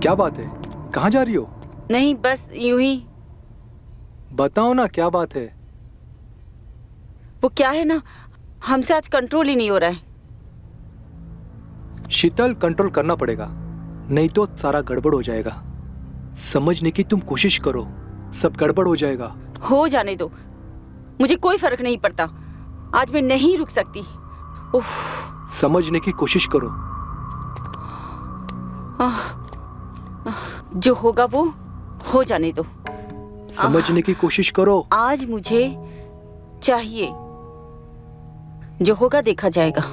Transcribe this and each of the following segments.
क्या बात है, कहाँ जा रही हो? नहीं, बस यूं ही। बताओ ना, क्या बात है? वो क्या है ना, हमसे आज कंट्रोल ही नहीं हो रहा है। शीतल, कंट्रोल करना पड़ेगा, नहीं तो सारा गड़बड़ हो जाएगा। समझने की तुम कोशिश करो, सब गड़बड़ हो जाएगा। हो जाने दो, मुझे कोई फर्क नहीं पड़ता। आज मैं नहीं रुक सकती। उफ। समझने की कोशिश करो। जो होगा वो हो जाने दो। समझने की कोशिश करो। आज मुझे चाहिए, जो होगा देखा जाएगा।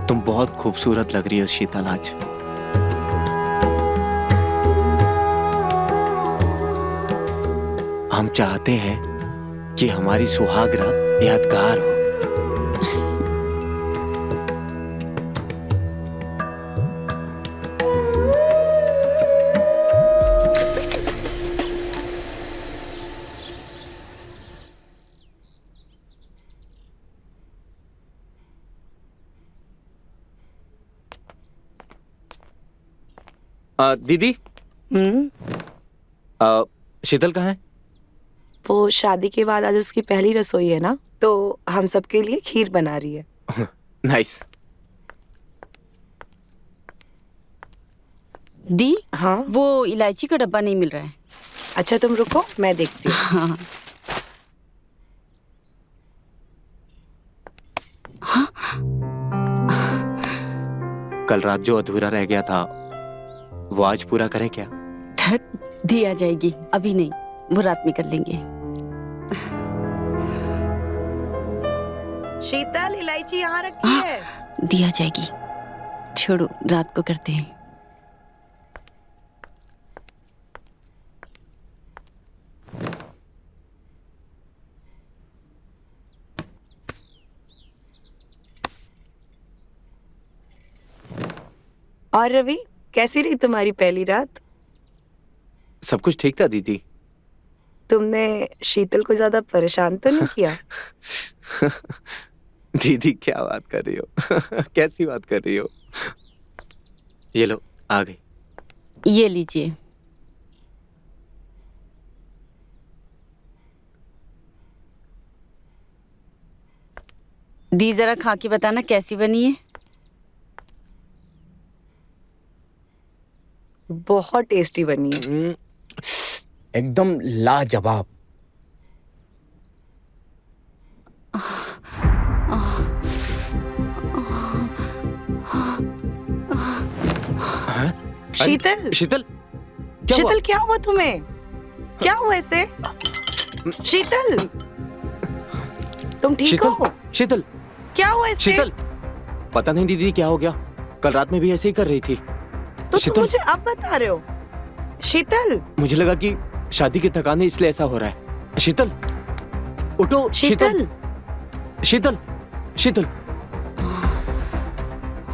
तुम बहुत खूबसूरत लग रही हो शीतल आज। हम चाहते हैं कि हमारी सुहाग रात यादगार हो। दीदी, शीतल कहाँ है? वो शादी के बाद आज उसकी पहली रसोई है ना, तो हम सबके लिए खीर बना रही है। नाइस। दी, हाँ, वो इलायची का डब्बा नहीं मिल रहा है। अच्छा तुम रुको, मैं देखती हूँ। हाँ। हाँ? कल रात जो अधूरा रह गया था वो आज पूरा करें क्या? दी आ जाएगी, अभी नहीं, वो रात में कर लेंगे। शीतल, इलायची यहाँ रखी है। दी आ जाएगी, छोड़ो, रात को करते हैं। और रवि, कैसी रही तुम्हारी पहली रात? सब कुछ ठीक था दीदी। तुमने शीतल को ज्यादा परेशान तो नहीं किया? दीदी क्या बात कर रही हो? कैसी बात कर रही हो? ये लो, आ गई। ये लीजिए। दी, जरा खा के बताना कैसी बनी है। बहुत टेस्टी बनी है। एकदम लाजवाब। शीतल, शीतल, शीतल क्या हुआ तुम्हें? क्या हुआ ऐसे? शीतल, तुम ठीक हो? शीतल, क्या हुआ ऐसे? शीतल, पता नहीं दीदी क्या हो गया, कल रात में भी ऐसे ही कर रही थी। तो तुम मुझे अब बता रहे हो? शीतल, मुझे लगा कि शादी की थकान है इसलिए ऐसा हो रहा है। शीतल, उठो। शीतल, शीतल, शीतल,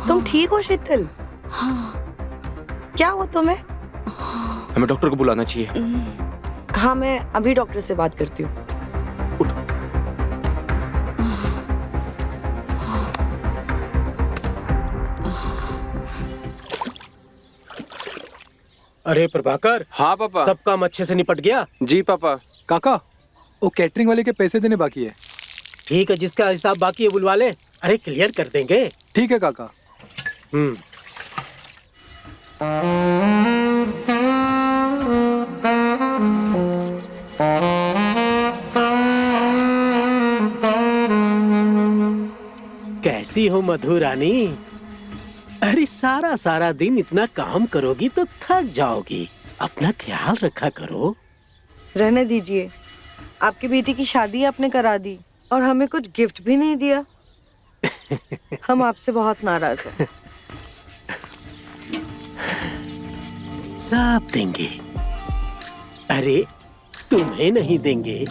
तुम ठीक हो शीतल? क्या हुआ तुम्हें? हमें डॉक्टर को बुलाना चाहिए। हाँ, मैं अभी डॉक्टर से बात करती हूँ। अरे प्रभाकर। हाँ पापा। सब काम अच्छे से निपट गया? जी पापा। काका, वो कैटरिंग वाले के पैसे देने बाकी है। ठीक है, जिसका हिसाब बाकी है बुलवा ले। अरे क्लियर कर देंगे। ठीक है काका। हम्म। कैसी हो मधु रानी? अरे सारा सारा दिन इतना काम करोगी तो थक जाओगी। अपना ख्याल रखा करो। रहने दीजिए, आपकी बेटी की शादी आपने करा दी और हमें कुछ गिफ्ट भी नहीं दिया। हम आपसे बहुत नाराज हैं। सब देंगे। अरे तुम्हें नहीं देंगे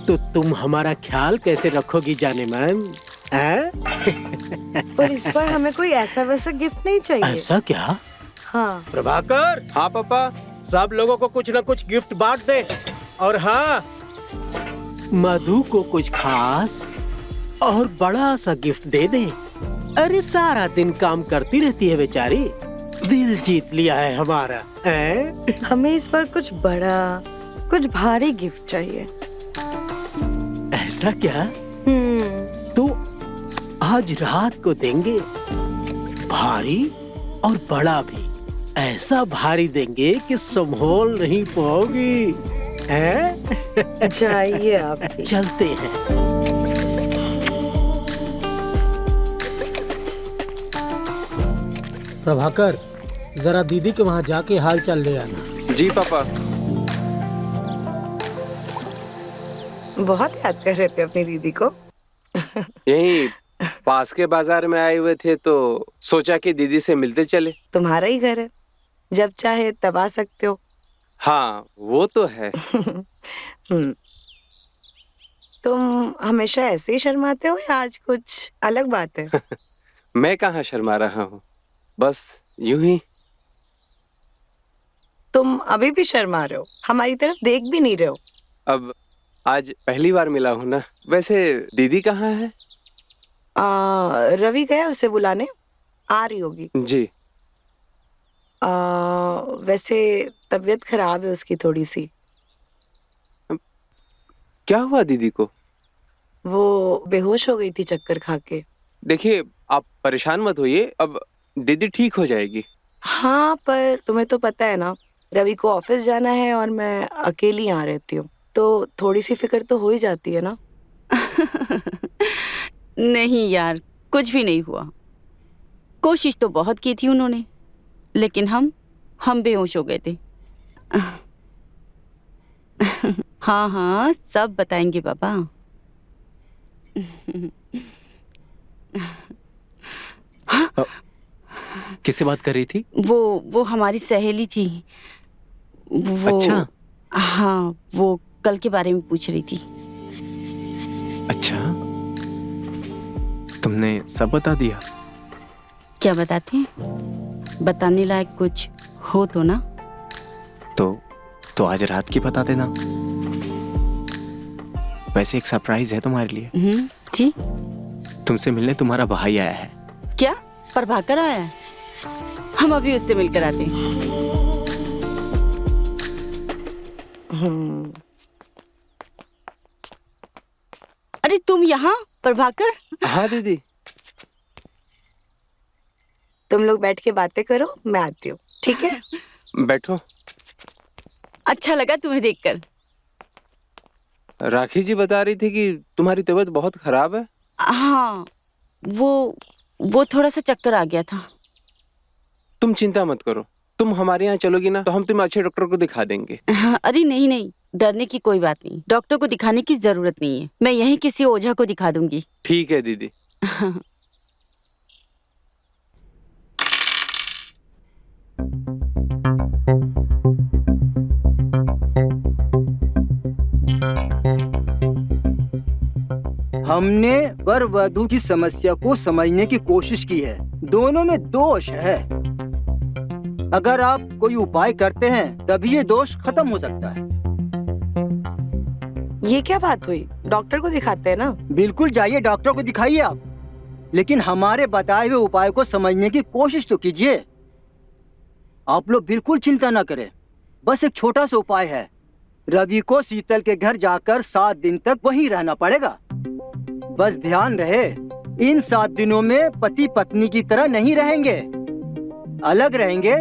तो तुम हमारा ख्याल कैसे रखोगी जाने मन? पर इस बार हमें कोई ऐसा वैसा गिफ्ट नहीं चाहिए। ऐसा क्या? हाँ, प्रभाकर, हाँ पापा। सब लोगों को कुछ न कुछ गिफ्ट बांट दे। और हाँ, मधु को कुछ खास और बड़ा सा गिफ्ट दे दे। अरे सारा दिन काम करती रहती है बेचारी, दिल जीत लिया है हमारा। हमें इस बार कुछ बड़ा, कुछ भारी गिफ्ट चाहिए। ऐसा क्या? तो आज रात को देंगे, भारी और बड़ा भी। ऐसा भारी देंगे कि संभोल नहीं पाओगी। जाइए आप भी। चलते हैं। प्रभाकर, जरा दीदी के वहाँ जाके हाल चाल ले आना। जी पापा। बहुत याद कर रहे थे अपनी दीदी को। यही पास के बाजार में आए हुए थे तो सोचा कि दीदी से मिलते चले। तुम्हारा ही घर है, जब चाहे तब आ सकते हो। हाँ वो तो है। तुम हमेशा ऐसे ही शर्माते हो या आज कुछ अलग बात है? मैं कहाँ शर्मा रहा हूँ, बस यूं ही। तुम अभी भी शर्मा रहे हो, हमारी तरफ देख भी नहीं रहे हो। अब आज पहली बार मिला हूँ ना। वैसे दीदी कहाँ है? रवि गया उसे बुलाने, आ रही होगी। जी। वैसे तबीयत खराब है उसकी थोड़ी सी। क्या हुआ दीदी को? वो बेहोश हो गई थी चक्कर खा के। देखिए आप परेशान मत होइए, अब दीदी ठीक हो जाएगी। हाँ, पर तुम्हें तो पता है ना, रवि को ऑफिस जाना है और मैं अकेली यहाँ रहती हूँ, तो थोड़ी सी फिक्र तो हो ही जाती है ना। नहीं यार, कुछ भी नहीं हुआ। कोशिश तो बहुत की थी उन्होंने, लेकिन हम बेहोश हो गए थे। हाँ हाँ, सब बताएंगे पापा। किससे बात कर रही थी? वो हमारी सहेली थी। वो अच्छा। हाँ, वो कल के बारे में पूछ रही थी। अच्छा, तुमने सब बता दिया? क्या बताते हैं? बताने लायक कुछ हो तो ना। तो आज रात की बता देना। वैसे एक सरप्राइज है तुम्हारे लिए। जी। तुमसे मिलने तुम्हारा भाई आया है। क्या प्रभाकर आया है? हम अभी उससे मिलकर आते हैं। अरे तुम यहाँ? प्रभाकर। हाँ दीदी। तुम लोग बैठ के बातें करो, मैं आती हूँ, ठीक है? बैठो। अच्छा लगा तुम्हें देखकर। राखी जी बता रही थी कि तुम्हारी तबीयत बहुत खराब है। हाँ, वो थोड़ा सा चक्कर आ गया था। तुम चिंता मत करो, तुम हमारे यहाँ चलोगी ना तो हम तुम्हें अच्छे डॉक्टर को दिखा देंगे। हाँ, अरे नहीं नहीं, डरने की कोई बात नहीं। डॉक्टर को दिखाने की जरूरत नहीं है, मैं यहीं किसी ओझा को दिखा दूंगी। ठीक है दीदी। हमने वर वधू की समस्या को समझने की कोशिश की है। दोनों में दोष है। अगर आप कोई उपाय करते हैं तभी ये दोष खत्म हो सकता है। ये क्या बात हुई? डॉक्टर को दिखाते हैं ना। बिल्कुल जाइए, डॉक्टर को दिखाइए आप, लेकिन हमारे बताए हुए उपाय को समझने की कोशिश तो कीजिए। आप लोग बिल्कुल चिंता न करें, बस एक छोटा सा उपाय है। रवि को शीतल के घर जाकर 7 दिन तक वहीं रहना पड़ेगा। बस ध्यान रहे, इन 7 दिनों में पति पत्नी की तरह नहीं रहेंगे, अलग रहेंगे,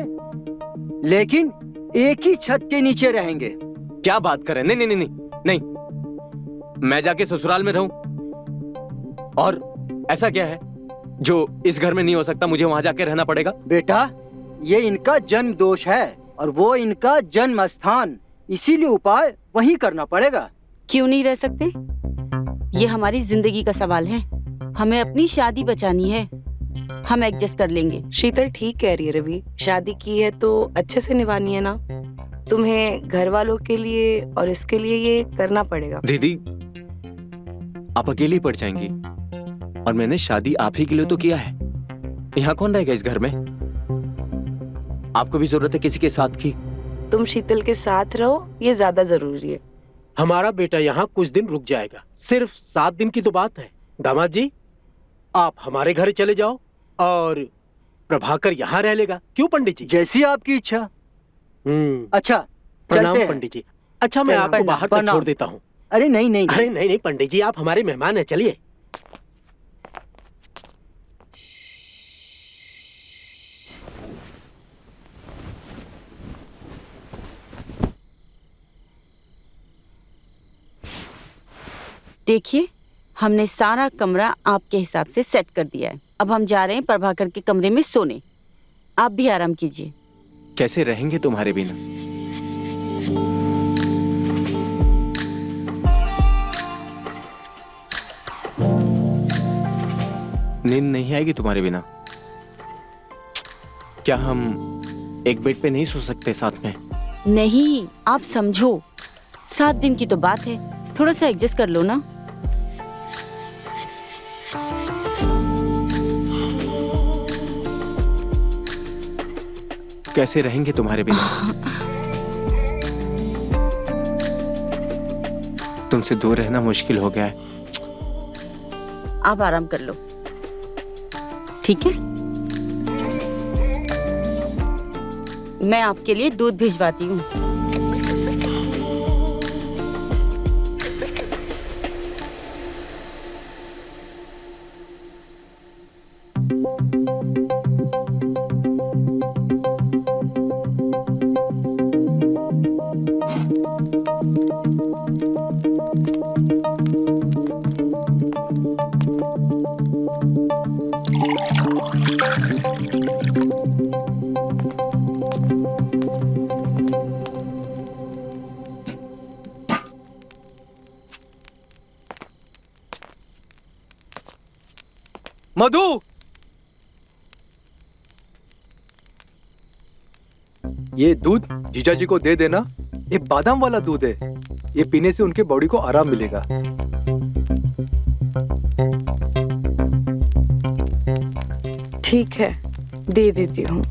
लेकिन एक ही छत के नीचे रहेंगे। क्या बात कर रहे हैं? नहीं नहीं नहीं नहीं, मैं जाके ससुराल में रहूं? और ऐसा क्या है जो इस घर में नहीं हो सकता, मुझे वहां जाके रहना पड़ेगा? बेटा, ये इनका जन्म दोष है और वो इनका जन्म स्थान, इसीलिए उपाय वही करना पड़ेगा। क्यों नहीं रह सकते? ये हमारी जिंदगी का सवाल है, हमें अपनी शादी बचानी है, हम एडजस्ट कर लेंगे। शीतल ठीक कह रही है रवि, शादी की है तो अच्छे से निभानी है ना। तुम्हें घर वालों के लिए और इसके लिए ये करना पड़ेगा। दीदी, आप अकेली पड़ जाएंगी और मैंने शादी आप ही के लिए तो किया है। यहाँ कौन रहेगा इस घर में? आपको भी जरूरत है किसी के साथ की। तुम शीतल के साथ रहो, ये ज्यादा जरूरी है। हमारा बेटा यहाँ कुछ दिन रुक जाएगा, सिर्फ 7 दिन की तो बात है। दामाद जी, आप हमारे घर चले जाओ और प्रभाकर यहाँ रह लेगा। क्यों पंडित जी? जैसी आपकी इच्छा। अच्छा, प्रणाम चलते हैं। पंडित जी। अच्छा, मैं आपको प्रणाम, बाहर तक प्रणाम। छोड़ देता हूँ। अरे नहीं नहीं, अरे नहीं नहीं पंडित जी, आप हमारे मेहमान हैं, चलिए। देखिए, हमने सारा कमरा आपके हिसाब से सेट कर दिया है। अब हम जा रहे हैं प्रभाकर के कमरे में सोने। आप भी आराम कीजिए। कैसे रहेंगे तुम्हारे बिना? नींद नहीं आएगी तुम्हारे बिना? क्या हम एक बेड पे नहीं सो सकते साथ में? नहीं, आप समझो, 7 दिन की तो बात है, थोड़ा सा एडजस्ट कर लो ना। कैसे रहेंगे तुम्हारे बिना? तुमसे दूर रहना मुश्किल हो गया है। आप आराम कर लो, ठीक है? मैं आपके लिए दूध भिजवाती हूँ। मधु, ये दूध जीजा जी को दे देना। ये बादाम वाला दूध है, ये पीने से उनके बॉडी को आराम मिलेगा। ठीक है, दे देती हूँ।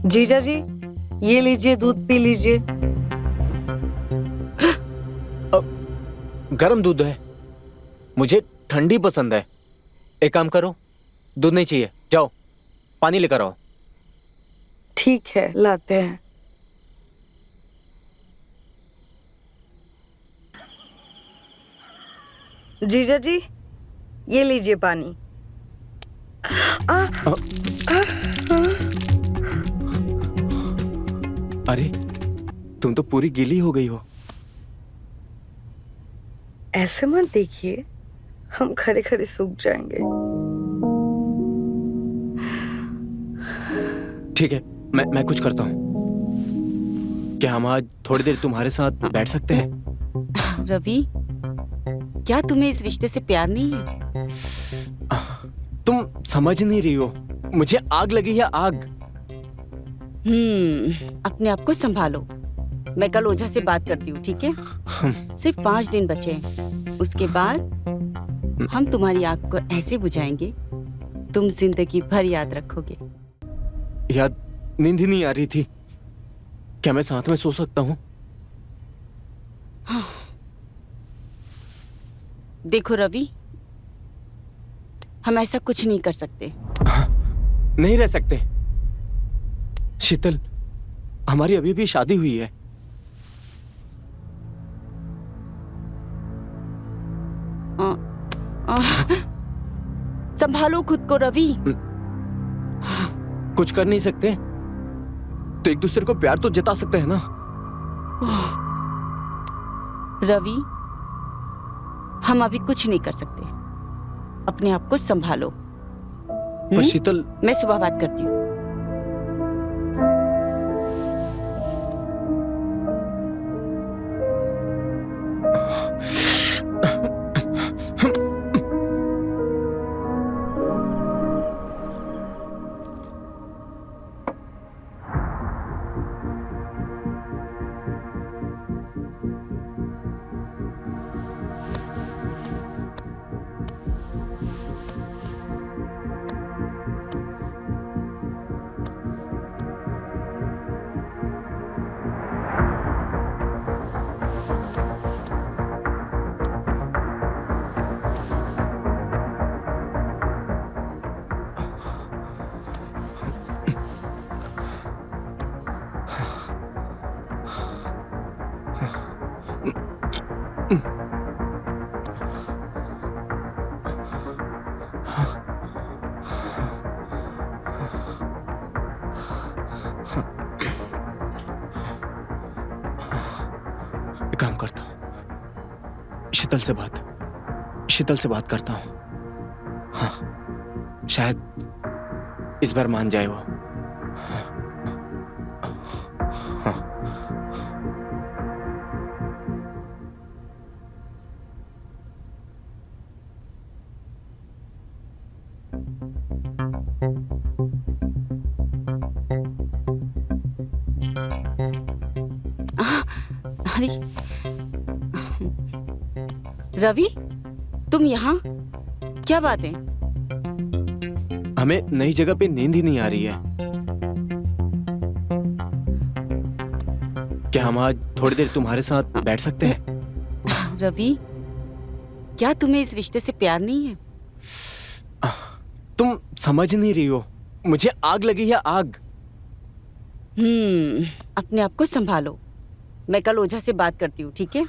जीजा जी, ये लीजिए, दूध पी लीजिए। गरम दूध है, मुझे ठंडी पसंद है। एक काम करो, दूध नहीं चाहिए, जाओ पानी लेकर आओ। ठीक है, लाते हैं। जीजा जी, ये लीजिए पानी। अरे, तुम तो पूरी गीली हो गई हो। ऐसे मत देखिए, हम खड़े खड़े सूख जाएंगे। ठीक है, मैं कुछ करता हूँ। क्या हम आज थोड़ी देर तुम्हारे साथ बैठ सकते हैं? रवि, क्या तुम्हें इस रिश्ते से प्यार नहीं है? तुम समझ नहीं रही हो, मुझे आग लगी है, आग। अपने आप को संभालो। मैं कल ओझा से बात करती हूँ, ठीक है? सिर्फ 5 दिन बचे हैं, उसके बाद हम तुम्हारी आग को ऐसे बुझाएंगे, तुम जिंदगी भर याद रखोगे। यार, नींद ही नहीं आ रही थी। क्या मैं साथ में सो सकता हूँ? देखो रवि, हम ऐसा कुछ नहीं कर सकते। नहीं रह सकते। शीतल, हमारी अभी भी शादी हुई है। संभालो खुद को रवि। कुछ कर नहीं सकते तो एक दूसरे को प्यार तो जता सकते हैं ना। रवि, हम अभी कुछ नहीं कर सकते। अपने आप को संभालो। पर शीतल, मैं सुबह बात करती हूँ। काम करता हूँ, शीतल से बात करता हूँ। हाँ, शायद इस बार मान जाए वो। हाँ। अरे रवि, तुम यहाँ? क्या बात है? हमें नई जगह पे नींद ही नहीं आ रही है। क्या हम आज थोड़ी देर तुम्हारे साथ बैठ सकते हैं? रवि, क्या तुम्हें इस रिश्ते से प्यार नहीं है? तुम समझ नहीं रही हो, मुझे आग लगी है, आग। अपने आप को संभालो। मैं कल ओझा से बात करती हूँ, ठीक है?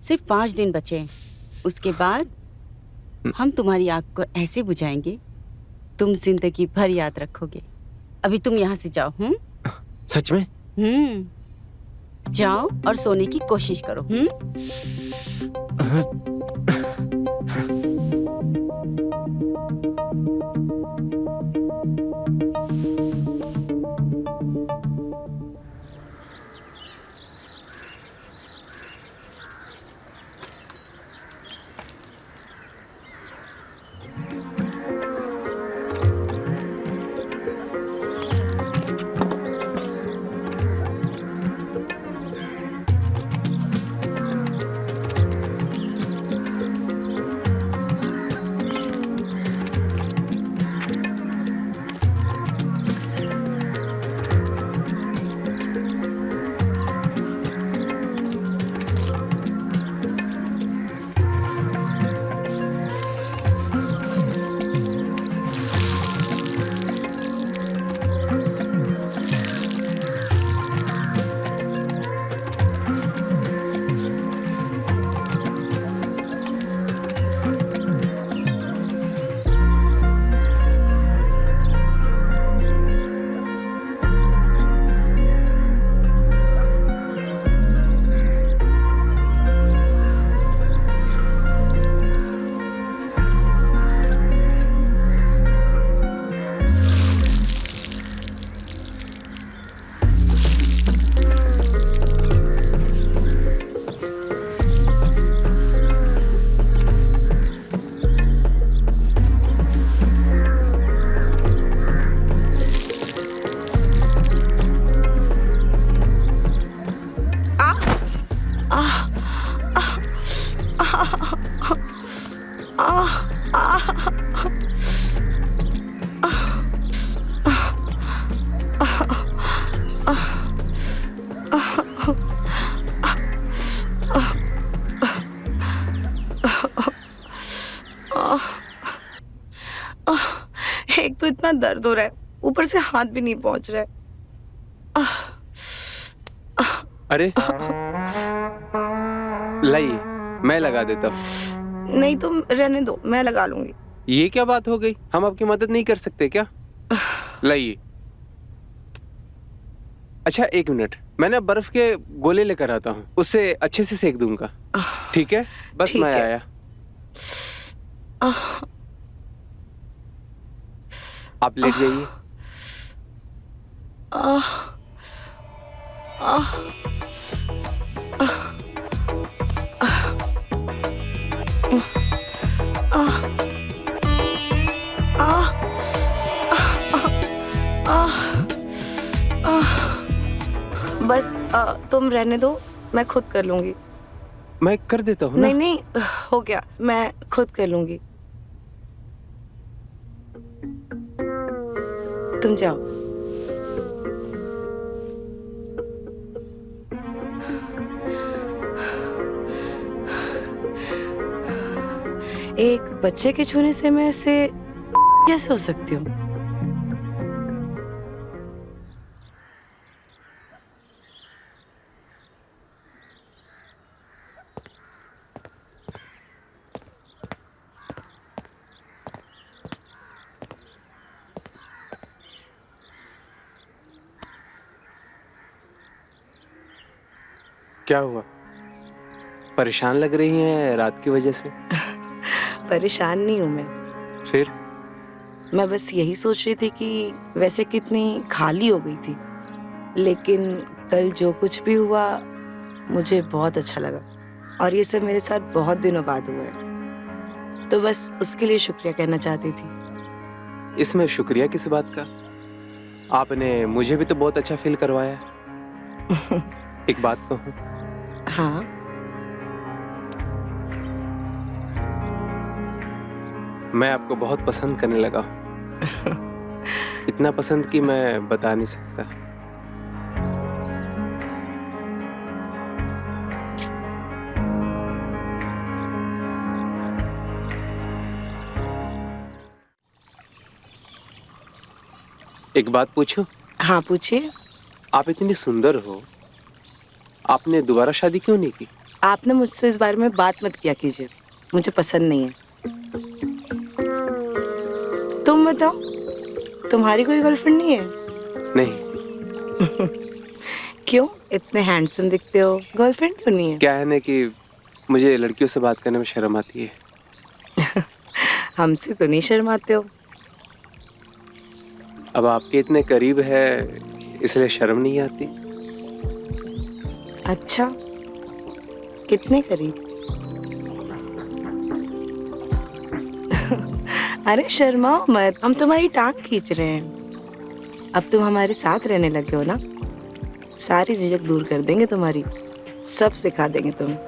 सिर्फ 5 दिन बचे हैं। उसके बाद हम तुम्हारी आग को ऐसे बुझाएंगे, तुम जिंदगी भर याद रखोगे। अभी तुम यहाँ से जाओ। सच में? जाओ और सोने की कोशिश करो। एक तो इतना दर्द हो रहा है, ऊपर से हाथ भी नहीं पहुंच रहा है। अरे लाइए, मैं लगा देता हूँ। नहीं तुम रहने दो, मैं लगा लूंगी। ये क्या बात हो गई? हम आपकी मदद नहीं कर सकते क्या? लाइए। अच्छा 1 मिनट, मैं ना बर्फ के गोले लेकर आता हूँ, उससे अच्छे से सेक दूंगा। ठीक है? बस ठीक मैं है। आया। आप लेट जाइए। बस तुम रहने दो, मैं खुद कर लूंगी। मैं कर देता हूँ ना। नहीं नहीं, हो गया, मैं खुद कर लूंगी। तुम जाओ। एक बच्चे के छूने से मैं ऐसे कैसे हो सकती हूँ? क्या हुआ? परेशान लग रही हैं रात की वजह से? परेशान नहीं हूँ मैं। फिर? मैं बस यही सोच रही थी कि वैसे कितनी खाली हो गई थी, लेकिन कल जो कुछ भी हुआ मुझे बहुत अच्छा लगा, और ये सब मेरे साथ बहुत दिनों बाद हुआ है, तो बस उसके लिए शुक्रिया कहना चाहती थी। इसमें शुक्रिया किस बात का? आपने मुझे भी तो बहुत अच्छा फील करवाया। एक बात कहूँ? हाँ। मैं आपको बहुत पसंद करने लगा हूँ। इतना पसंद कि मैं बता नहीं सकता। एक बात पूछूं? हाँ पूछिए। आप इतनी सुंदर हो, आपने दोबारा शादी क्यों नहीं की? आपने मुझसे इस बारे में बात मत किया कीजिए, मुझे पसंद नहीं है। तुम बताओ, तुम्हारी कोई गर्लफ्रेंड नहीं है? नहीं। क्यों? इतने हैंडसम दिखते हो, गर्लफ्रेंड क्यों नहीं है? क्या है ना कि मुझे लड़कियों से बात करने में शर्म आती है। हमसे तो नहीं शर्माते हो। अब आपके इतने करीब है इसलिए शर्म नहीं आती। अच्छा, कितने करीब? अरे शर्माओ मत, हम तुम्हारी टांग खींच रहे हैं। अब तुम हमारे साथ रहने लगे हो ना, सारी झिझक दूर कर देंगे तुम्हारी, सब सिखा देंगे तुम्हें।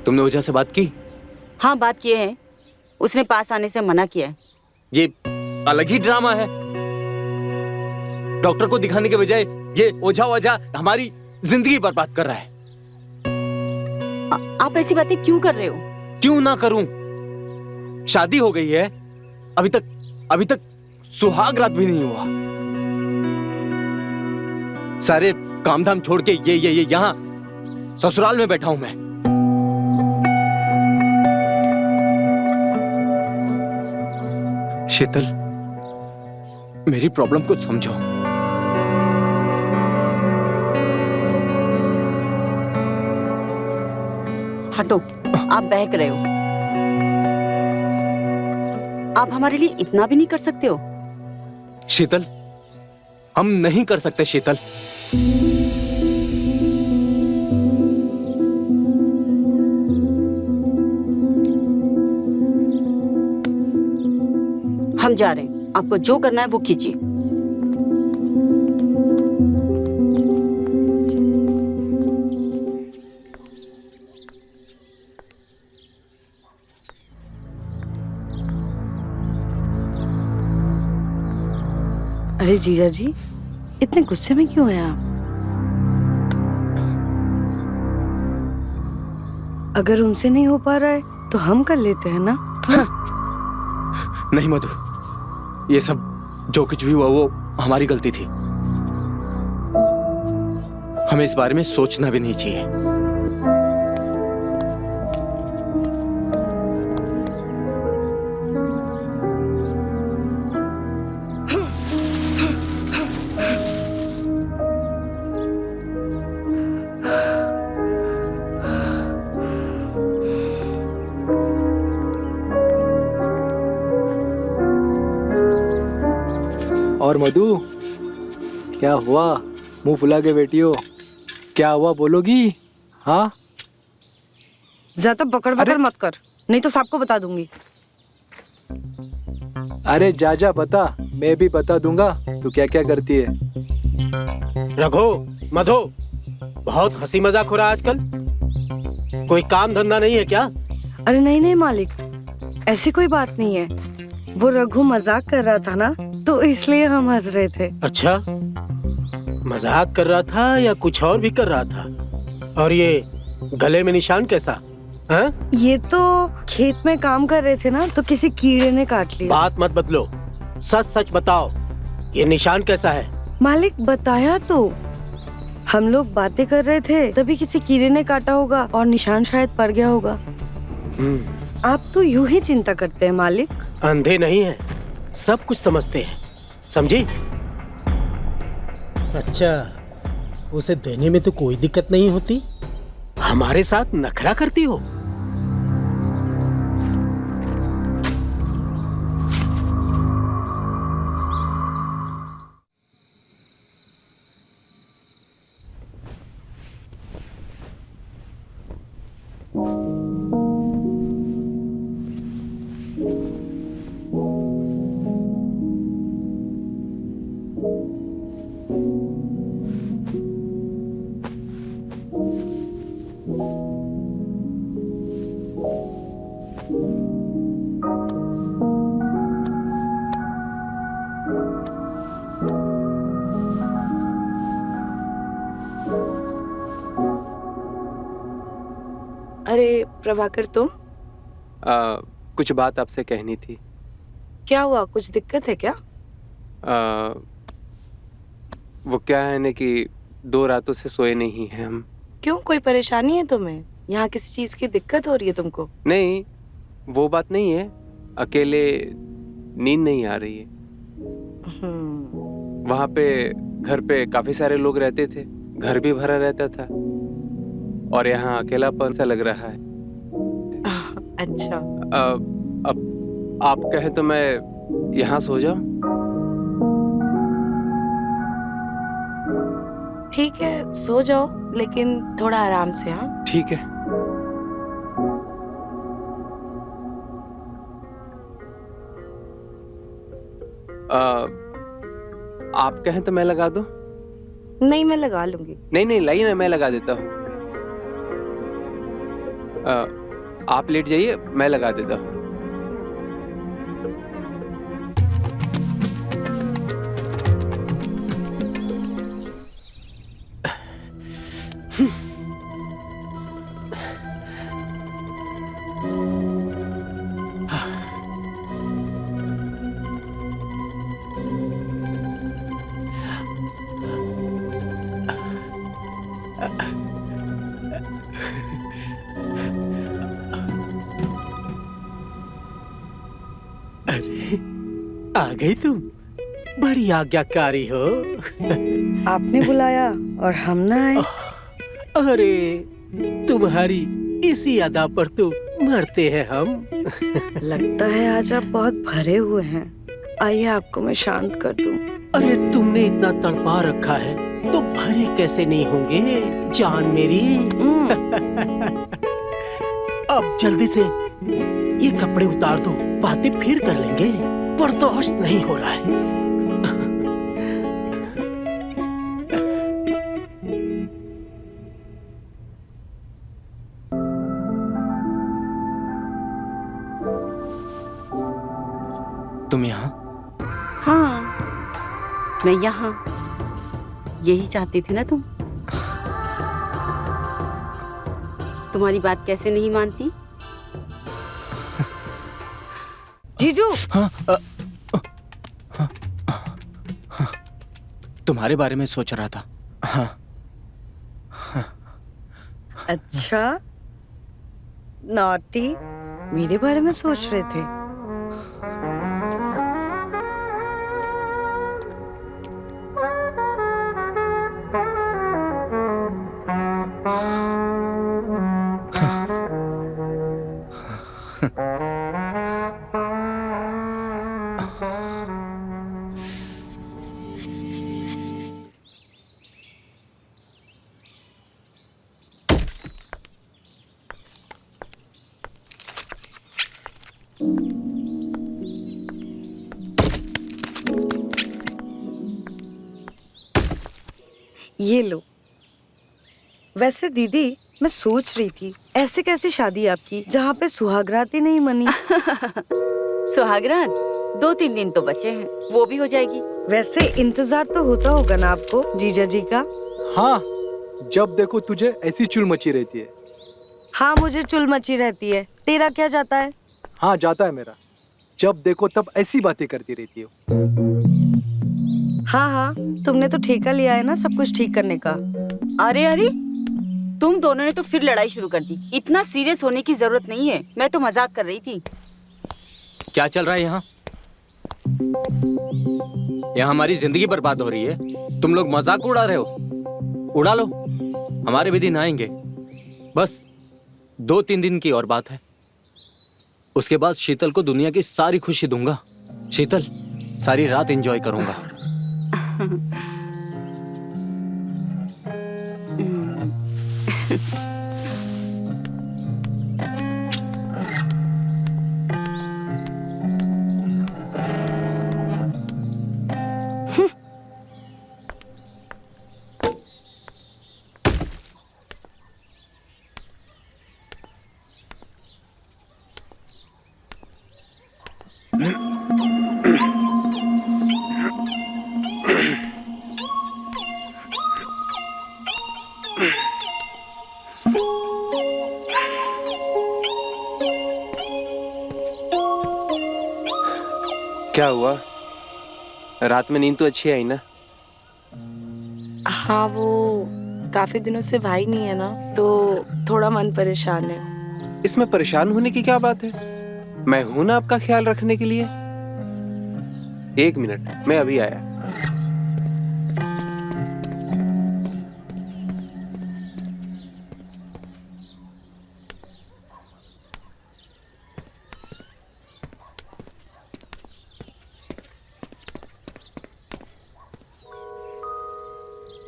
तुमने ओझा से बात की? हाँ बात किए हैं, उसने पास आने से मना किया है। ये अलग ही ड्रामा है। डॉक्टर को दिखाने के बजाय ये ओझा वोझा हमारी जिंदगी बर्बाद कर रहा है। आप ऐसी बातें क्यों कर रहे हो? क्यों ना करूं? शादी हो गई है, अभी तक सुहाग रात भी नहीं हुआ। सारे काम धाम छोड़ के ये यहाँ ससुराल में बैठा हूं मैं। शीतल, मेरी प्रॉब्लम को समझो। हटो, आप बहक रहे हो। आप हमारे लिए इतना भी नहीं कर सकते हो? शीतल, हम नहीं कर सकते शीतल। हम जा रहे हैं, आपको जो करना है वो कीजिए। अरे जीजा जी, इतने गुस्से में क्यों हैं आप? अगर उनसे नहीं हो पा रहा है तो हम कर लेते हैं ना। नहीं मधु, ये सब जो कुछ भी हुआ वो हमारी गलती थी। हमें इस बारे में सोचना भी नहीं चाहिए। और मधु, क्या हुआ? मुंह फुला के बैठी हो, क्या हुआ बोलोगी? हाँ, ज्यादा बकड़ बकड़ मत कर, नहीं तो सबको बता दूंगी। अरे जा जा बता, मैं भी बता दूंगा तू क्या क्या करती है। रघु, मधु, बहुत हंसी मजाक हो रहा है आजकल। कोई काम धंधा नहीं है क्या? अरे नहीं नहीं मालिक, ऐसी कोई बात नहीं है। वो रघु मजाक कर रहा था ना, तो इसलिए हम हंस रहे थे। अच्छा, मजाक कर रहा था या कुछ और भी कर रहा था? और ये गले में निशान कैसा? हाँ? ये तो खेत में काम कर रहे थे ना, तो किसी कीड़े ने काट लिया। बात मत बदलो, सच सच बताओ, ये निशान कैसा है? मालिक बताया तो, हम लोग बातें कर रहे थे तभी किसी कीड़े ने काटा होगा और निशान शायद पड़ गया होगा। आप तो यूं ही चिंता करते हैं मालिक। अंधे नहीं हैं, सब कुछ समझते हैं, समझी? अच्छा, उसे देने में तो कोई दिक्कत नहीं होती? हमारे साथ नखरा करती हो? अरे प्रभाकर, तुम? कुछ बात आपसे कहनी थी। क्या हुआ, कुछ दिक्कत है क्या? वो क्या है ना कि 2 रातों से सोए नहीं हैं हम। क्यों, कोई परेशानी है तुम्हें? यहाँ किसी चीज की दिक्कत हो रही है तुमको? नहीं, वो बात नहीं है, अकेले नींद नहीं आ रही है। वहाँ पे घर पे काफी सारे लोग रहते थे, घर भी भरा रहता था, और यहाँ अकेलापन सा लग रहा है। अच्छा, अब आप कहें तो मैं यहाँ सो जाऊं? ठीक है, सो जाओ, लेकिन थोड़ा आराम से। हाँ, ठीक है। आप कहें तो मैं लगा दूं? नहीं, मैं लगा लूंगी। नहीं नहीं, लाइए ना, मैं लगा देता हूँ। आप लेट जाइए, मैं लगा देता हूँ। आ गई तुम, बड़ी आज्ञाकारी हो। आपने बुलाया और हम ना आए? अरे तुम्हारी इसी अदा पर तो मरते हैं हम। लगता है आज आप बहुत भरे हुए हैं। आइए आपको मैं शांत कर दूं। अरे तुमने इतना तड़पा रखा है तो भरे कैसे नहीं होंगे जान मेरी। अब जल्दी से ये कपड़े उतार दो, बातें फिर कर लेंगे, बर्दाश्त नहीं हो रहा है। तुम यहाँ? हाँ, मैं यहाँ, यही चाहती थी ना तुम? तुम्हारी बात कैसे नहीं मानती? जीजू, तुम्हारे बारे में सोच रहा था। हाँ, अच्छा, नॉटी, मेरे बारे में सोच रहे थे। ये लो। वैसे दीदी, मैं सोच रही थी ऐसे कैसे शादी आपकी जहाँ पे सुहागरात ही नहीं मनी। सुहागरात 2-3 दिन तो बचे हैं, वो भी हो जाएगी। वैसे इंतजार तो होता होगा ना आपको जीजा जी का? हाँ, जब देखो तुझे ऐसी चुल मची रहती है। हाँ, मुझे चुल मची रहती है। तेरा क्या जाता है? हाँ, जाता है मेरा। जब देखो तब ऐसी बातें करती रहती हो। हाँ हाँ, तुमने तो ठेका लिया है ना सब कुछ ठीक करने का। अरे अरे, तुम दोनों ने तो फिर लड़ाई शुरू कर दी। इतना सीरियस होने की जरूरत नहीं है, मैं तो मजाक कर रही थी। क्या चल रहा है यहाँ? यहाँ हमारी जिंदगी बर्बाद हो रही है, तुम लोग मजाक उड़ा रहे हो। उड़ा लो, हमारे भी दिन आएंगे। बस 2-3 दिन की और बात है। उसके बाद शीतल को दुनिया की सारी खुशी दूंगा। शीतल, सारी रात एंजॉय करूंगा। क्या हुआ? रात में नींद तो अच्छी आई ना? हाँ, वो काफी दिनों से भाई नहीं है ना, तो थोड़ा मन परेशान है। इसमें परेशान होने की क्या बात है? मैं हूं ना आपका ख्याल रखने के लिए। 1 मिनट, मैं अभी आया।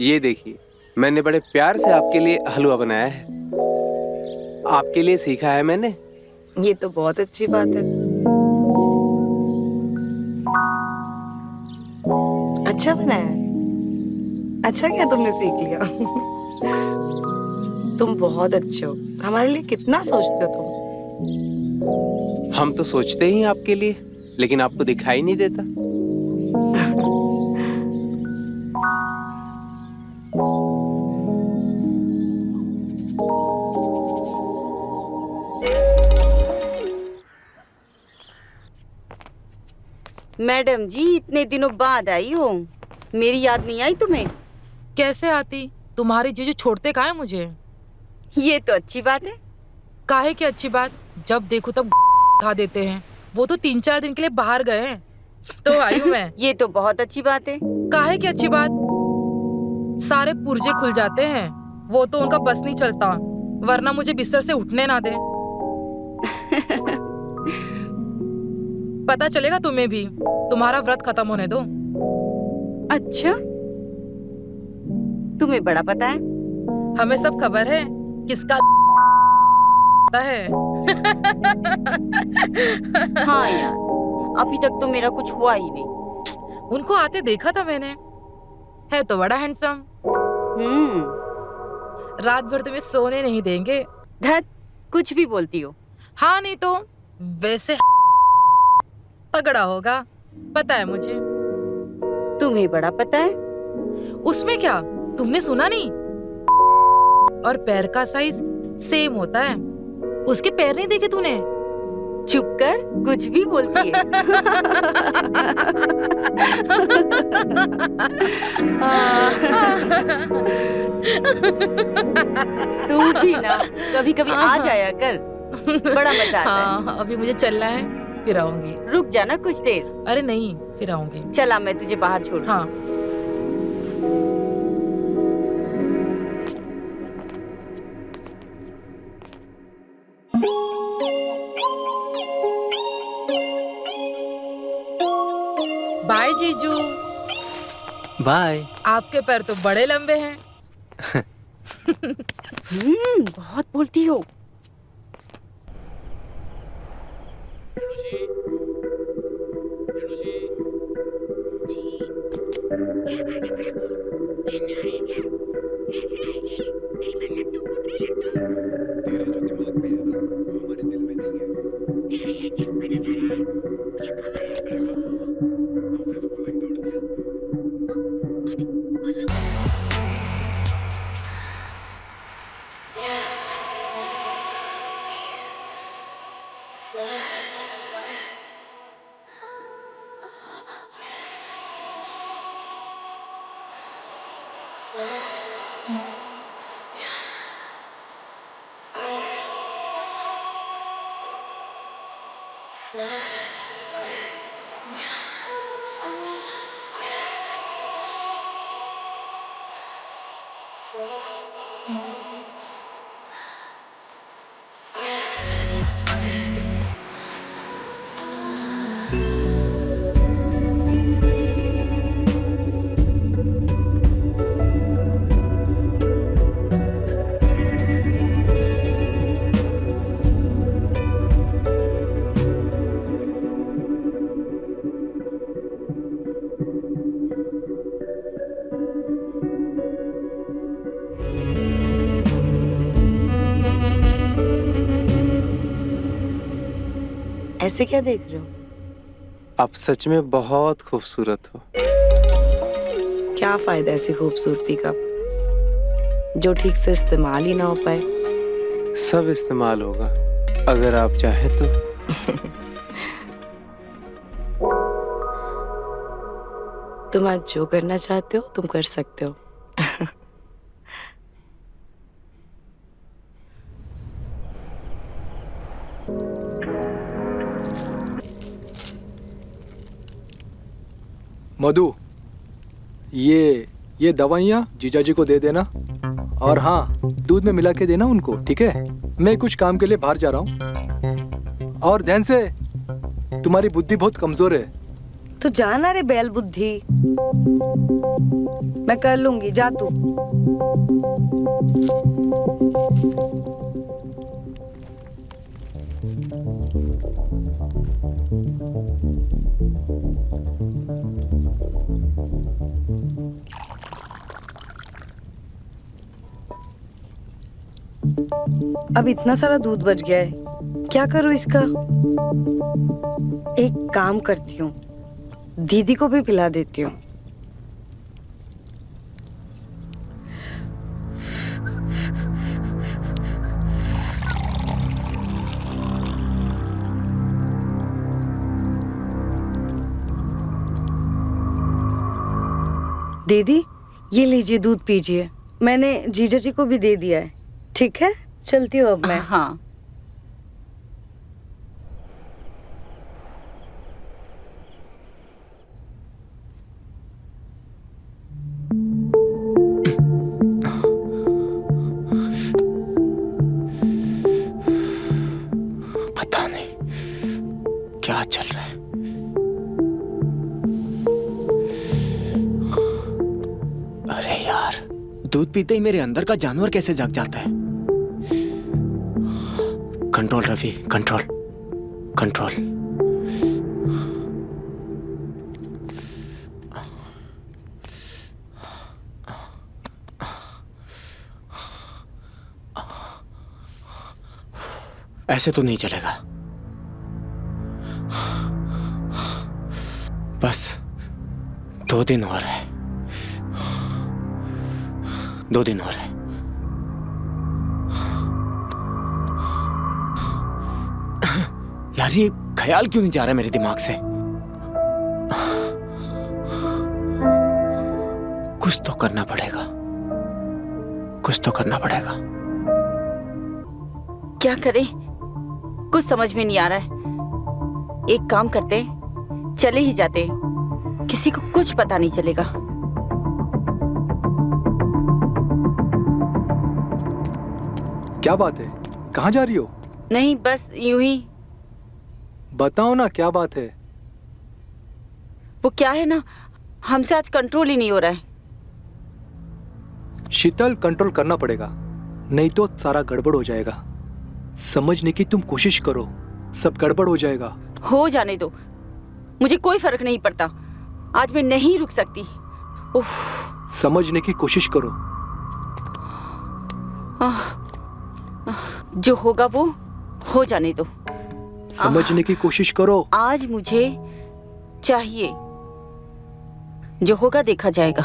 ये देखिए, मैंने बड़े प्यार से आपके लिए हलवा बनाया है। आपके लिए सीखा है मैंने। ये तो बहुत अच्छी बात है। अच्छा बनाया है। अच्छा क्या तुमने सीख लिया। तुम बहुत अच्छे हो, हमारे लिए कितना सोचते हो तुम। हम तो सोचते ही हैं आपके लिए, लेकिन आपको दिखाई नहीं देता। मैडम जी, इतने दिनों बाद आई हो, मेरी याद नहीं आई तुम्हें? कैसे आती? तुम्हारे जीजू छोड़ते काहे मुझे? ये तो अच्छी बात है। काहे की अच्छी बात? जब देखो तब खा देते हैं। वो तो 3-4 दिन के लिए बाहर गए हैं, तो आई हूँ मैं। ये तो बहुत अच्छी बात है। काहे की अच्छी बात? सारे पुर्जे खुल जाते हैं, वो तो उनका बस नहीं चलता, वरना मुझे बिस्तर से उठने ना दे। पता चलेगा तुम्हें भी, तुम्हारा व्रत खत्म होने दो। अच्छा, तुम्हें बड़ा पता है? हमें सब खबर है किसका है। हाँ यार, अभी तक तो मेरा कुछ हुआ ही नहीं। उनको आते देखा था मैंने, है तो बड़ा हैंडसम। रात भर तुम्हें सोने नहीं देंगे। धत, कुछ भी बोलती हो। हाँ नहीं तो वैसे तगड़ा होगा, पता है मुझे। तुम्हें बड़ा पता है? उसमें क्या, तुमने सुना नहीं? और पैर का साइज सेम होता है। उसके पैर नहीं देखे तूने? चुप कर, कुछ भी बोलती है। तू भी ना कभी कभी आ जाया कर, बड़ा मजा आता है। हाँ, अभी मुझे चलना है, फिर आऊंगी। रुक जाना कुछ देर। अरे नहीं, फिर आऊंगी। चला, मैं तुझे बाहर छोड़। हाँ। बाय जीजू। बाय। आपके पैर तो बड़े लंबे हैं। बहुत बोलती हो। ऐसे क्या देख रहे हो? आप सच में बहुत खूबसूरत हो। क्या फायदा ऐसी खूबसूरती का जो ठीक से इस्तेमाल ही ना हो पाए। सब इस्तेमाल होगा अगर आप चाहें तो। तुम आज जो करना चाहते हो तुम कर सकते हो। मधु, ये दवाइयाँ जीजाजी को दे देना, और हाँ, दूध में मिला के देना उनको, ठीक है? मैं कुछ काम के लिए बाहर जा रहा हूँ। और ध्यान से, तुम्हारी बुद्धि बहुत कमजोर है। तो जाना रे बैल बुद्धि, मैं कर लूंगी, जा तू। अब इतना सारा दूध बच गया है, क्या करूं इसका? एक काम करती हूँ, दीदी को भी पिला देती हूँ। दीदी, ये लीजिए, दूध पीजिए। मैंने जीजा जी को भी दे दिया है। ठीक है, चलती हूँ अब मैं। हाँ। पता नहीं क्या चल रहा है। अरे यार, दूध पीते ही मेरे अंदर का जानवर कैसे जाग जाता है। Control Ravi, control control. ऐसे तो नहीं चलेगा। बस 2 दिन और है, 2 दिन और है। यार ये ख्याल क्यों नहीं जा रहा मेरे दिमाग से? कुछ तो करना पड़ेगा, कुछ तो करना पड़ेगा। क्या करें, कुछ समझ में नहीं आ रहा है। एक काम करते, चले ही जाते, किसी को कुछ पता नहीं चलेगा। क्या बात है, कहाँ जा रही हो? नहीं, बस यूं ही। बताओ ना क्या बात है। वो क्या है ना, हमसे आज कंट्रोल ही नहीं हो रहा है। शीतल, कंट्रोल करना पड़ेगा, नहीं तो सारा गड़बड़ हो जाएगा। समझने की तुम कोशिश करो, सब गड़बड़ हो जाएगा। हो जाने दो, मुझे कोई फर्क नहीं पड़ता। आज मैं नहीं रुक सकती। उफ। समझने की कोशिश करो। जो होगा वो हो जाने दो। समझने की कोशिश करो। आज मुझे चाहिए, जो होगा देखा जाएगा।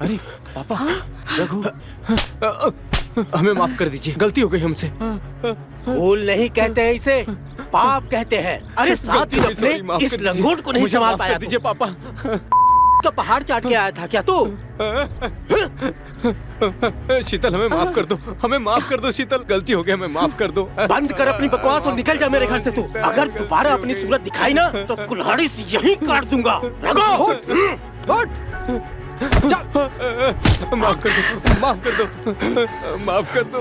अरे पापा, रघु, हमें माफ कर दीजिए, गलती हो गई हमसे। भूल नहीं कहते हैं इसे, पाप कहते हैं। अरे 7 दिन अपने इस लंगोट को नहीं संभाल पाया। दीजिए पापा। तो पहाड़ चाट के आया था क्या तू? शीतल, हमें माफ कर दो, हमें माफ कर दो शीतल, गलती हो गई, हमें माफ कर दो। बंद कर अपनी बकवास और निकल जा मेरे घर से तू। अगर दोबारा अपनी सूरत दिखाई ना तो कुल्हाड़ी से यहीं काट दूंगा। रघु, माफ कर दो, माफ कर दो, माफ कर दो।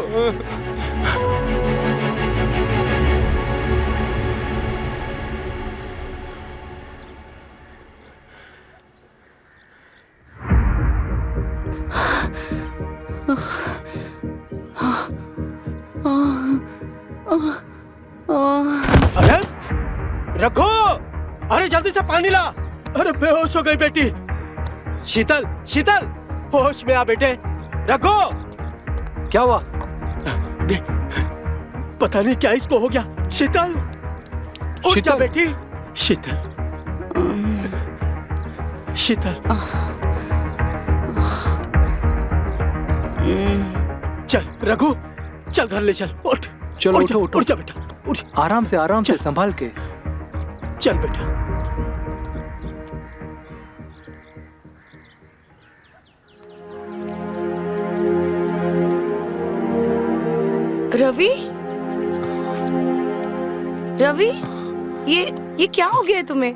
अरे रघु, अरे जल्दी से पानी ला। अरे बेहोश हो गई बेटी। शीतल, शीतल, होश में आ बेटे। रघु, क्या हुआ? पता नहीं क्या इसको हो गया। शीतल, उठ जा बेटी। शीतल, शीतल, चल रघु, चल घर ले चल। उठ, चलो उठो, उठो। उठ जा बेटा, उठ। आराम से, आराम से, संभाल के। चल बेटा। रवि, रवि, ये क्या हो गया है तुम्हें?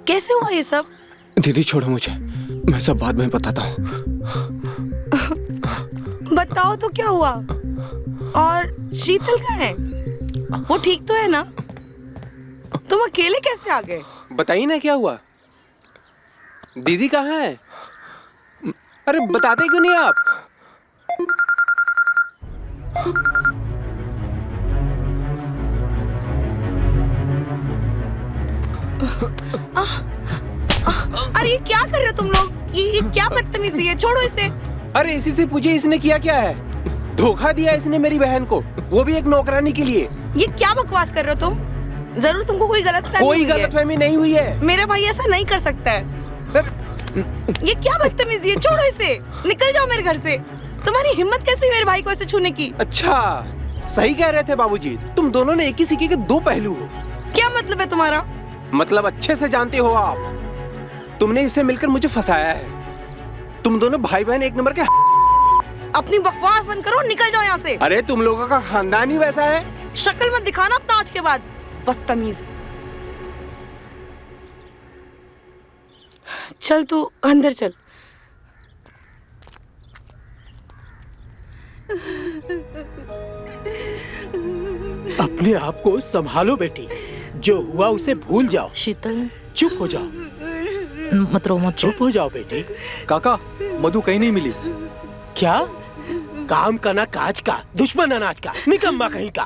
कैसे हुआ ये सब? दीदी छोड़ो मुझे, मैं सब बाद में बताता हूँ। बताओ तो क्या हुआ? और शीतल कहाँ है? वो ठीक तो है ना? तुम अकेले कैसे आ गए? बताइए ना क्या हुआ? दीदी कहाँ है? अरे बताते क्यों नहीं आप? अरे ये क्या कर रहे हो तुम लोग? ये क्या बदतमीजी है? छोड़ो इसे। अरे इसी से पूछिए इसने किया क्या है? धोखा दिया इसने मेरी बहन को, वो भी एक नौकरानी के लिए। ये क्या बकवास कर रहे हो तुम? जरूर तुमको कोई गलतफहमी हुई है। कोई गलतफहमी नहीं हुई है। मेरा भाई ऐसा नहीं कर सकता है। ये क्या बदतमीजी है? छोड़ो इसे, निकल जाओ मेरे घर से। तुम्हारी हिम्मत कैसे हुई मेरे भाई को ऐसे छूने की? अच्छा, सही कह रहे थे बाबूजी, तुम दोनों ने एक ही सिक्के के दो पहलू हो। क्या मतलब है तुम्हारा? मतलब अच्छे से जानते हो आप। तुमने इससे मिलकर मुझे फंसाया है। तुम दोनों भाई बहन एक नंबर के। अपनी बकवास बंद करो, निकल जाओ यहाँ से। अरे तुम लोगों का खानदान ही वैसा है। शक्ल मत दिखाना अपना आज के बाद, बदतमीज। चल तू अंदर चल। अपने आप को संभालो बेटी, जो हुआ उसे भूल जाओ। शीतल, चुप हो जाओ, मत रो, मत रो। चुप हो जाओ बेटी। काका, मधु कहीं नहीं मिली। क्या? काम का ना काज का, दुश्मन अनाज का, निकम्मा कहीं का।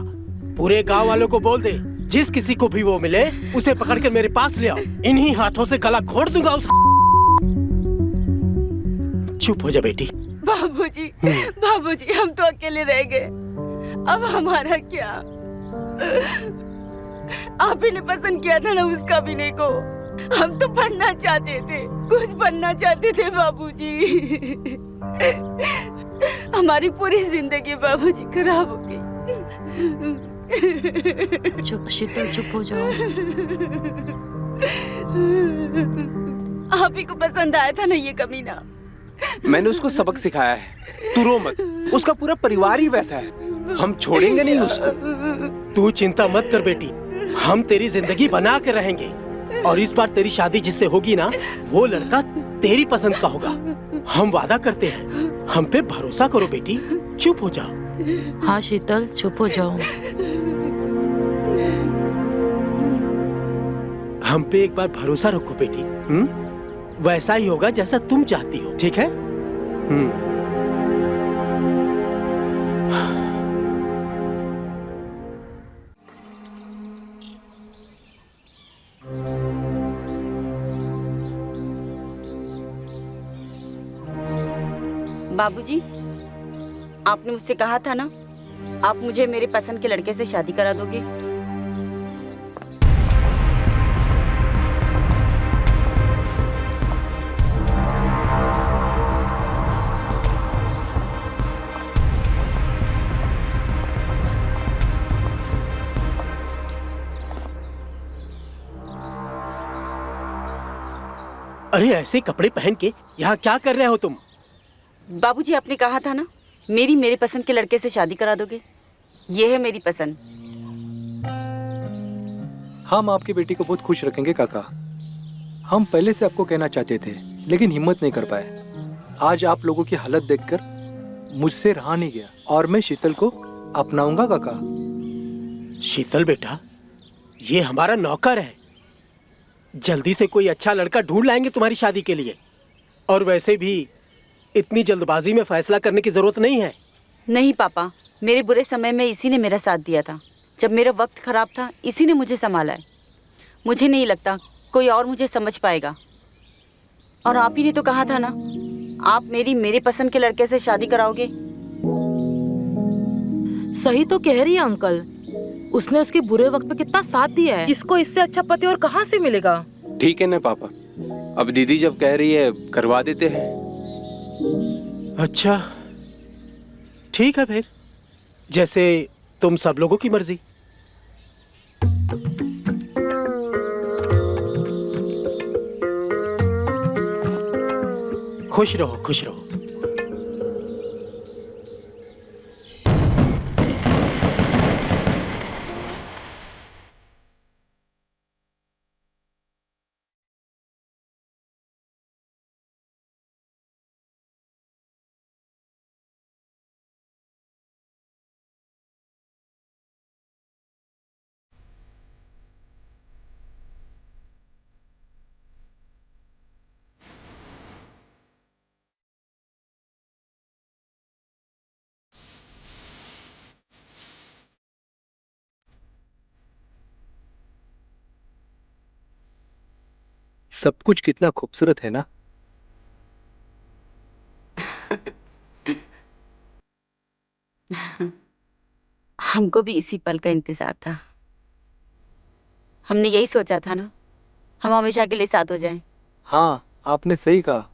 पूरे गांव वालों को बोल दे, जिस किसी को भी वो मिले उसे पकड़ कर मेरे पास ले आओ। इन्हीं हाथों से गला घोट दूंगा उस। चुप हो जा बेटी। बाबूजी, बाबूजी, हम तो अकेले रह गए, अब हमारा क्या? आप ही ने पसंद किया था ना उसका अभिनय को। हम तो पढ़ना चाहते थे, कुछ बनना चाहते थे बाबूजी। हमारी पूरी जिंदगी बाबूजी खराब हो गई। चुप शीतल, चुप हो जाओ। आप ही को पसंद आया था ना ये कमीना। मैंने उसको सबक सिखाया है, तू रो मत, उसका पूरा परिवार ही वैसा है, हम छोड़ेंगे नहीं उसको। तू चिंता मत कर बेटी, हम तेरी जिंदगी बना के रहेंगे और इस बार तेरी शादी जिससे होगी ना, वो लड़का तेरी पसंद का होगा। हम वादा करते हैं, हम पे भरोसा करो बेटी, चुप हो जाओ। हाँ शीतल, चुप हो जाओ। हम पे एक बार भरोसा रखो बेटी। वैसा ही होगा जैसा तुम चाहती हो, ठीक है? बाबूजी, आपने मुझसे कहा था ना, आप मुझे मेरे पसंद के लड़के से शादी करा दोगे। अरे ऐसे कपड़े पहन के यहाँ क्या कर रहे हो तुम? बाबूजी, आपने कहा था ना, मेरे पसंद के लड़के से शादी करा दोगे। ये है मेरी पसंद। हम आपकी बेटी को बहुत खुश रखेंगे काका। हम पहले से आपको कहना चाहते थे, लेकिन हिम्मत नहीं कर पाए। आज आप लोगों की हालत देखकर मुझसे रहा नहीं गया और मैं शीतल को अपनाऊंगा काका। शीतल बेटा, ये हमारा नौकर है, जल्दी से कोई अच्छा लड़का ढूंढ लाएंगे तुम्हारी शादी के लिए। और वैसे भी इतनी जल्दबाजी में फैसला करने की जरूरत नहीं है। नहीं पापा, मेरे बुरे समय में इसी ने मेरा साथ दिया था। जब मेरा वक्त खराब था, इसी ने मुझे संभाला है। मुझे नहीं लगता कोई और मुझे समझ पाएगा। और आप ही ने तो कहा था ना, आप मेरे पसंद के लड़के से शादी कराओगे। सही तो कह रही है अंकल, उसने उसके बुरे वक्त पे कितना साथ दिया है। इसको इससे अच्छा पति और कहाँ से मिलेगा। ठीक है ना पापा, अब दीदी जब कह रही है करवा देते हैं। अच्छा ठीक है फिर, जैसे तुम सब लोगों की मर्जी। खुश रहो, खुश रहो। सब कुछ कितना खूबसूरत है ना। हमको भी इसी पल का इंतजार था। हमने यही सोचा था ना, हम हमेशा के लिए साथ हो जाएं। हाँ, आपने सही कहा,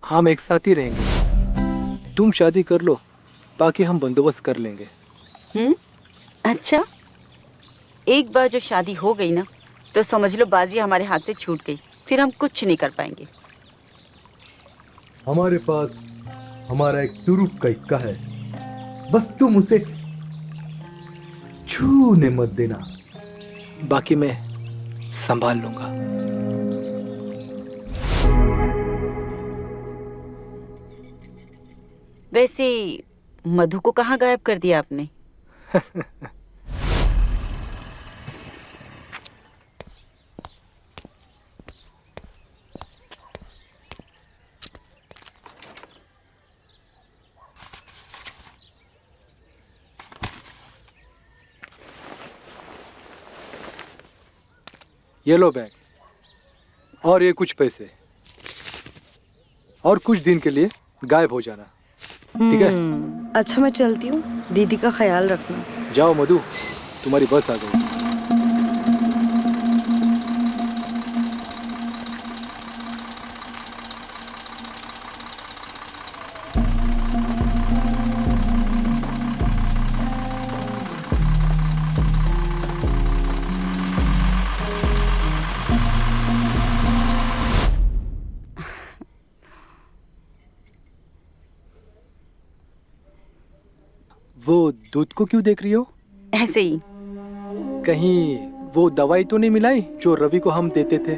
हम एक साथ ही रहेंगे। तुम शादी कर लो, बाकी हम बंदोबस्त कर लेंगे। अच्छा, एक बार जो शादी हो गई ना, तो समझ लो बाजी हमारे हाथ से छूट गई। फिर हम कुछ नहीं कर पाएंगे। हमारे पास हमारा एक तुरुप का इक्का है, बस तुम उसे छूने मत देना, बाकी मैं संभाल लूंगा। वैसे मधु को कहाँ गायब कर दिया आपने? ये लो बैग और ये कुछ पैसे, और कुछ दिन के लिए गायब हो जाना, ठीक है? अच्छा मैं चलती हूँ, दीदी का ख्याल रखना। जाओ मधु, तुम्हारी बस आ गई। वो दूध को क्यों देख रही हो? ऐसे ही। कहीं वो दवाई तो नहीं मिलाई जो रवि को हम देते थे?